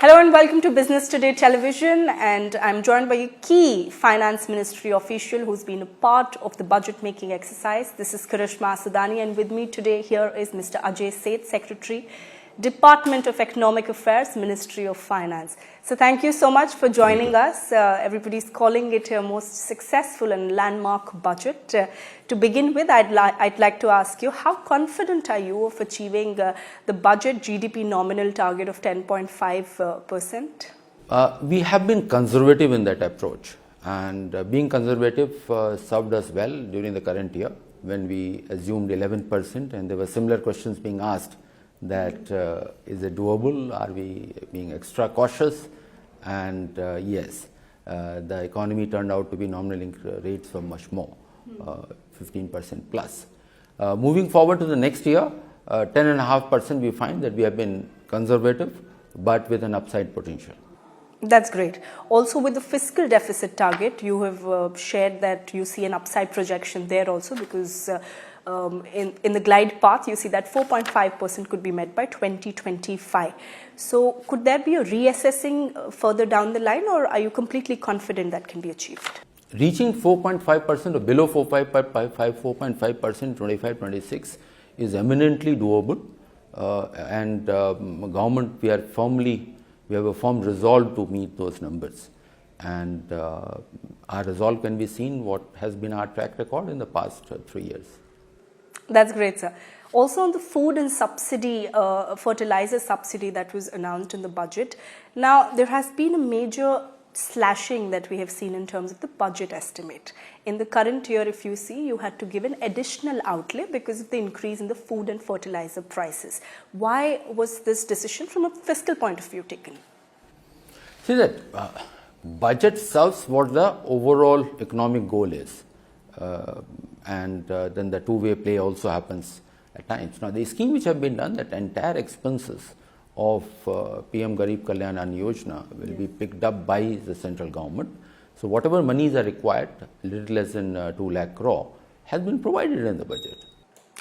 Hello and welcome to Business Today Television, and I'm joined by a key Finance Ministry official who's been a part of the budget making exercise. This is Karishma Asoodani, and with me today here is Mr. Ajay Seth, Secretary, Department of Economic Affairs, Ministry of Finance. So thank you so much for joining us. Everybody's calling it a most successful and landmark budget. To begin with, I'd like to ask you, how confident are you of achieving the budget GDP nominal target of 10.5%? We have been conservative in that approach, and being conservative served us well during the current year when we assumed 11%, and there were similar questions being asked that is it doable, are we being extra cautious, and yes, the economy turned out to be nominal rates were much more, 15% plus. Moving forward to the next year, 10.5% we find that we have been conservative but with an upside potential. That's great. Also, with the fiscal deficit target, you have shared that you see an upside projection there also, because in the glide path, you see that 4.5% could be met by 2025. So could there be a reassessing further down the line, or are you completely confident that can be achieved? Reaching 4.5% or below 4.5% 25-26 is eminently doable, and government, we have a firm resolve to meet those numbers, and our resolve can be seen what has been our track record in the past 3 years. That's great, sir. Also on the food and subsidy, fertilizer subsidy that was announced in the budget. Now, there has been a major slashing that we have seen in terms of the budget estimate. In the current year, if you see, you had to give an additional outlay because of the increase in the food and fertilizer prices. Why was this decision from a fiscal point of view taken? See that budget serves what the overall economic goal is. And then the two-way play also happens at times. Now, the scheme which have been done, that entire expenses of PM Garib Kalyan Ann Yojana will be picked up by the central government. So, whatever monies are required, little less than 2 lakh crore, has been provided in the budget.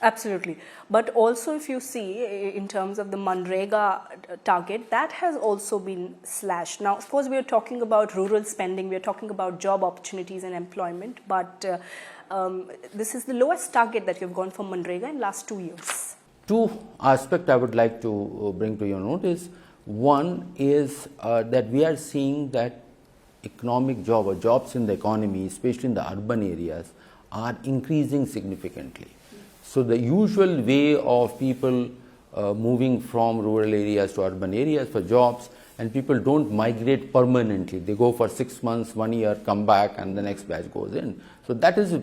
Absolutely. But also, if you see in terms of the Manrega target, that has also been slashed. Now, of course, we are talking about rural spending, we are talking about job opportunities and employment, but this is the lowest target that you've gone for Manrega in last 2 years. Two aspects I would like to bring to your notice. One is that we are seeing that economic job or jobs in the economy, especially in the urban areas, are increasing significantly. So the usual way of people moving from rural areas to urban areas for jobs, and people don't migrate permanently. They go for 6 months, 1 year, come back, and the next batch goes in. So that is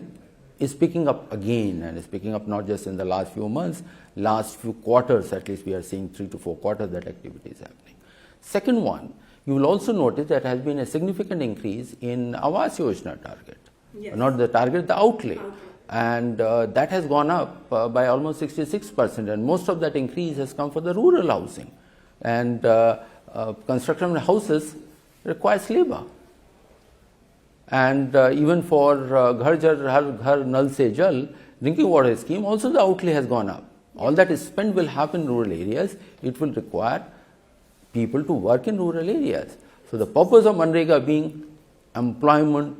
picking up again, and is picking up not just in the last few months, last few quarters, at least we are seeing 3 to 4 quarters that activity is happening. Second one, you will also notice that has been a significant increase in Awas Yojana target. Yes. Not the target, the outlay. And that has gone up by almost 66%, and most of that increase has come for the rural housing. And construction of houses requires labor. And even for Ghar Nal Se Jal, drinking water scheme, also the outlay has gone up. All that is spent will happen in rural areas. It will require people to work in rural areas. So the purpose of Manrega being employment,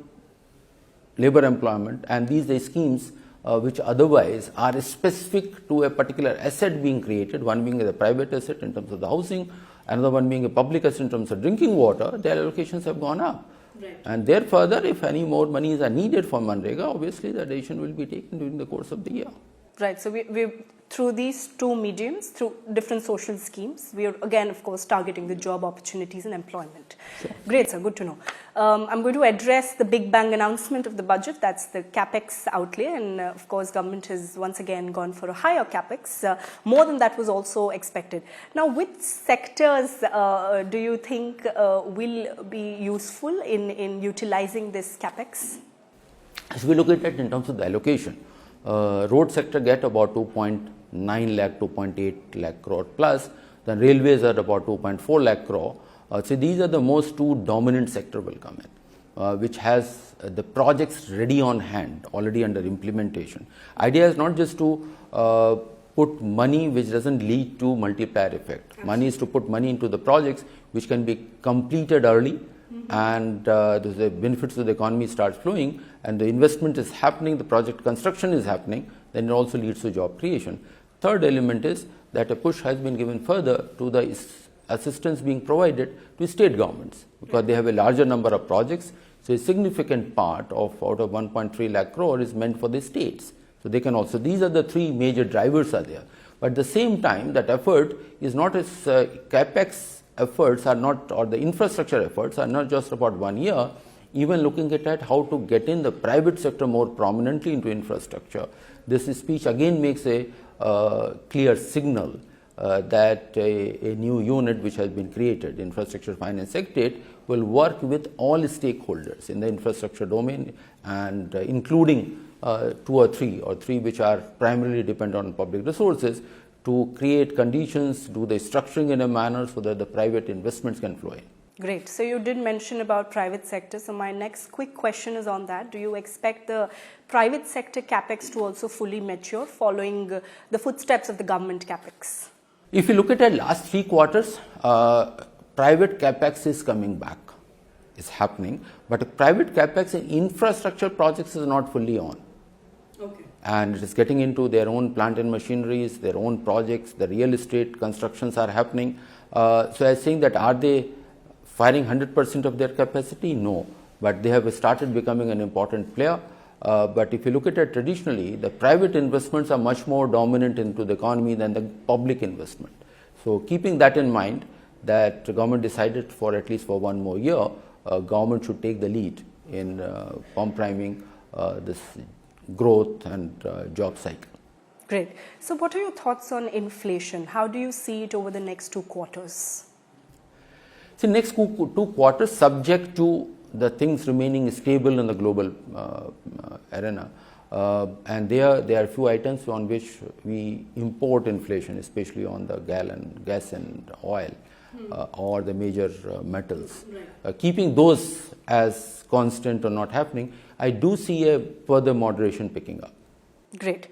labor employment, and these are schemes which otherwise are specific to a particular asset being created, one being a private asset in terms of the housing, another one being a public asset in terms of drinking water, their allocations have gone up. Right. And there further, if any more monies are needed for Manrega, obviously the decision will be taken during the course of the year. Right. So we through these two mediums, through different social schemes, we are again, of course, targeting the job opportunities and employment. Sure. Great, sir. Good to know. I'm going to address the big bang announcement of the budget. That's the Capex outlay, and of course, government has once again gone for a higher Capex. More than that was also expected. Now, which sectors do you think will be useful in utilizing this Capex? As we look at it in terms of the allocation, road sector get about 2.9 lakh, 2.8 lakh crore plus, then railways are about 2.4 lakh crore. So these are the most two dominant sector will come in, which has the projects ready on hand, already under implementation. Idea is not just to put money which doesn't lead to multiplier effect. Absolutely. Money is to put money into the projects which can be completed early, and the benefits of the economy start flowing, and the investment is happening, the project construction is happening, then it also leads to job creation. Third element is that a push has been given further to the assistance being provided to state governments, because they have a larger number of projects. So a significant part out of 1.3 lakh crore is meant for the states. So they can also, these are the three major drivers are there. But at the same time, that effort is not as Capex efforts are not, or the infrastructure efforts are not just about 1 year, even looking at how to get in the private sector more prominently into infrastructure. This speech again makes a clear signal that a new unit which has been created, Infrastructure Finance Secretary, will work with all stakeholders in the infrastructure domain, and including two or three which are primarily dependent on public resources, to create conditions, do the structuring in a manner so that the private investments can flow in. Great. So you did mention about private sector. So my next quick question is on that. Do you expect the private sector Capex to also fully mature following the footsteps of the government Capex? If you look at the last 3 quarters, private Capex is coming back, is happening, but private Capex in infrastructure projects is not fully on. Okay. And it is getting into their own plant and machineries, their own projects, the real estate constructions are happening. So I was saying that are they firing 100% of their capacity? No, but they have started becoming an important player. But if you look at it traditionally, the private investments are much more dominant into the economy than the public investment. So keeping that in mind, that the government decided for at least for 1 more year, government should take the lead in pump priming this growth and job cycle. Great. So what are your thoughts on inflation? How do you see it over the next 2 quarters? See, next 2 quarters, subject to the things remaining stable in the global arena, and there are few items on which we import inflation, especially on the gas and oil, or the major metals. Right. Keeping those as constant or not happening, I do see a further moderation picking up. Great.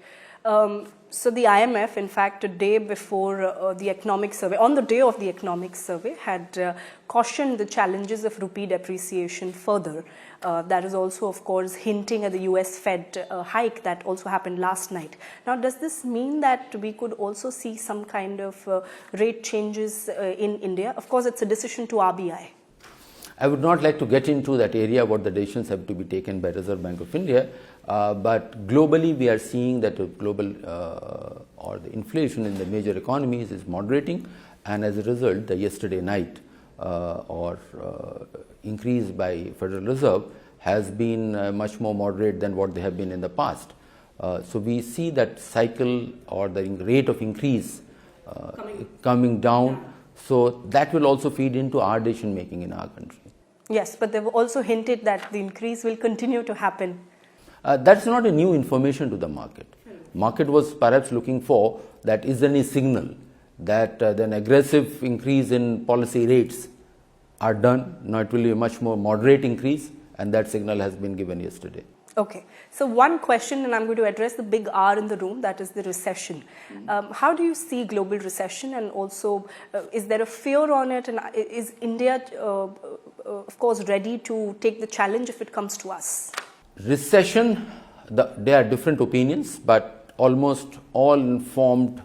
So the IMF, in fact, a day before the economic survey, on the day of the economic survey, had cautioned the challenges of rupee depreciation further. That is also, of course, hinting at the US Fed hike that also happened last night. Now, does this mean that we could also see some kind of rate changes in India? Of course, it's a decision to RBI. I would not like to get into that area what the decisions have to be taken by Reserve Bank of India, but globally we are seeing that the global or the inflation in the major economies is moderating, and as a result the yesterday night increase by Federal Reserve has been much more moderate than what they have been in the past. So we see that cycle or the rate of increase coming down. So that will also feed into our decision making in our country. Yes, but they've also hinted that the increase will continue to happen. That's not a new information to the market. Market was perhaps looking for that is any signal that an aggressive increase in policy rates are done. Now it will be a much more moderate increase, and that signal has been given yesterday. Okay, so one question, and I'm going to address the big R in the room, that is the recession. How do you see global recession, and also is there a fear on it, and is India, of course, ready to take the challenge if it comes to us? Recession, there are different opinions, but almost all informed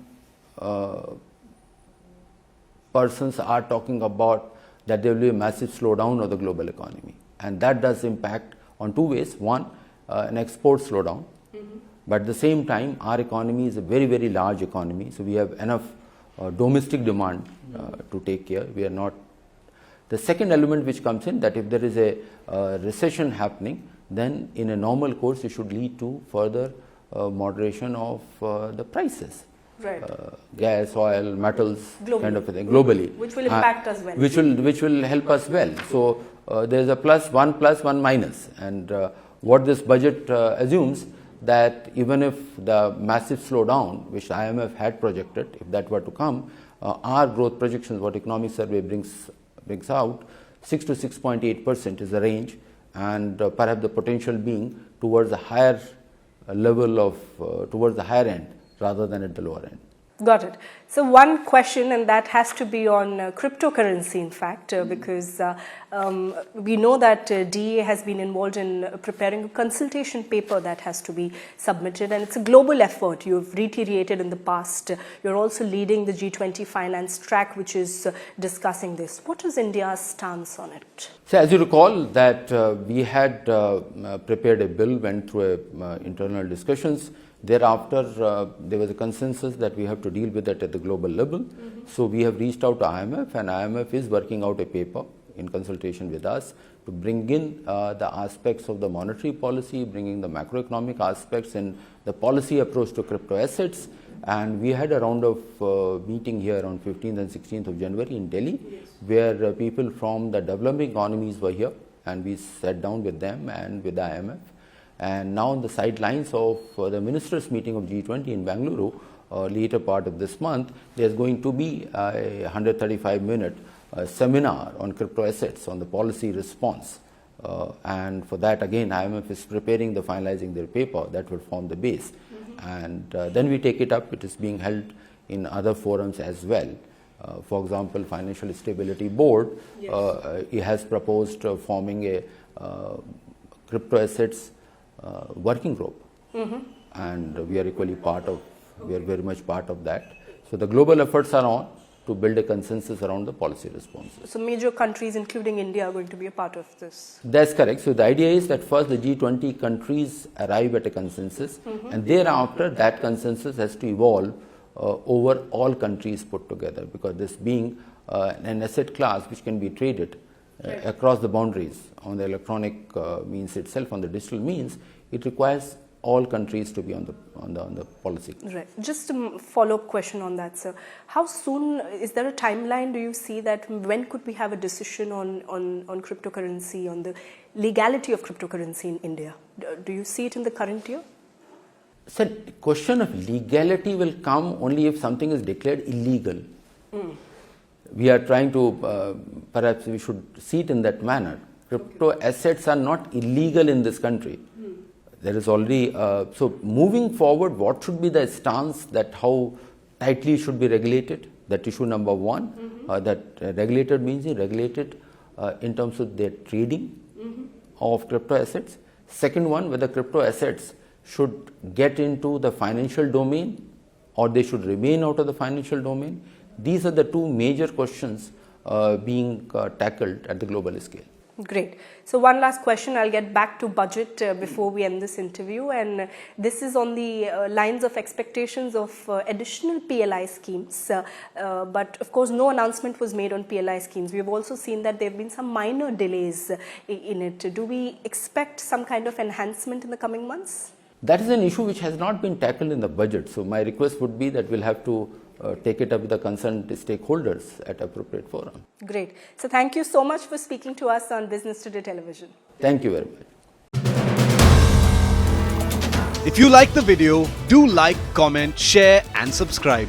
persons are talking about that there will be a massive slowdown of the global economy, and that does impact on 2 ways. One, an export slowdown, but at the same time our economy is a very, very large economy, so we have enough domestic demand to take care. We are not. The second element which comes in, that if there is a recession happening, then in a normal course it should lead to further moderation of the prices. Right. Gas, oil, metals, globally. Kind of a thing, globally. Which will impact us well. Which will help us well. So there is a plus, one minus, and what this budget assumes that even if the massive slowdown which IMF had projected, if that were to come, our growth projections, what economic survey brings out, 6 to 6.8% is the range, and perhaps the potential being towards the higher level of towards the higher end rather than at the lower end. Got it. So one question, and that has to be on cryptocurrency, in fact, because we know that DEA has been involved in preparing a consultation paper that has to be submitted, and it's a global effort. You've reiterated in the past. You're also leading the G20 finance track, which is discussing this. What is India's stance on it? So as you recall that we had prepared a bill, went through internal discussions. Thereafter, there was a consensus that we have to deal with that at the global level. So we have reached out to IMF, and IMF is working out a paper in consultation with us to bring in the aspects of the monetary policy, bringing the macroeconomic aspects and the policy approach to crypto assets. And we had a round of meeting here on 15th and 16th of January in Delhi, where people from the developing economies were here, and we sat down with them and with the IMF. And now on the sidelines of the ministers' meeting of G20 in Bangalore, later part of this month, there's going to be a 135-minute seminar on crypto assets, on the policy response. And for that, again, IMF is preparing finalizing their paper that will form the base. And then we take it up. It is being held in other forums as well. For example, Financial Stability Board it has proposed forming a crypto assets working group, and we are equally we are very much part of that. So the global efforts are on to build a consensus around the policy responses. So major countries, including India, are going to be a part of this? That's correct. So the idea is that first the G20 countries arrive at a consensus, and thereafter that consensus has to evolve over all countries put together, because this being an asset class which can be traded across the boundaries on the electronic means itself, on the digital means, it requires all countries to be on the policy. Right. Just a follow-up question on that, sir. How soon, is there a timeline, do you see that when could we have a decision on cryptocurrency, on the legality of cryptocurrency in India? Do you see it in the current year? So the question of legality will come only if something is declared illegal. We are trying to, perhaps we should see it in that manner. Crypto assets are not illegal in this country. There is already, so moving forward, what should be the stance, that how tightly should be regulated? That issue number one, that regulated means regulated in terms of their trading of crypto assets. Second one, whether crypto assets should get into the financial domain or they should remain out of the financial domain. These are the two major questions being tackled at the global scale. Great. So one last question, I'll get back to budget before we end this interview, and this is on the lines of expectations of additional PLI schemes, but of course no announcement was made on PLI schemes. We've also seen that there have been some minor delays in it. Do we expect some kind of enhancement in the coming months? That is an issue which has not been tackled in the budget, so my request would be that we'll have to take it up with the concerned stakeholders at appropriate forum. Great. So thank you so much for speaking to us on Business Today Television. Thank you very much. If you like the video, do like, comment, share and subscribe.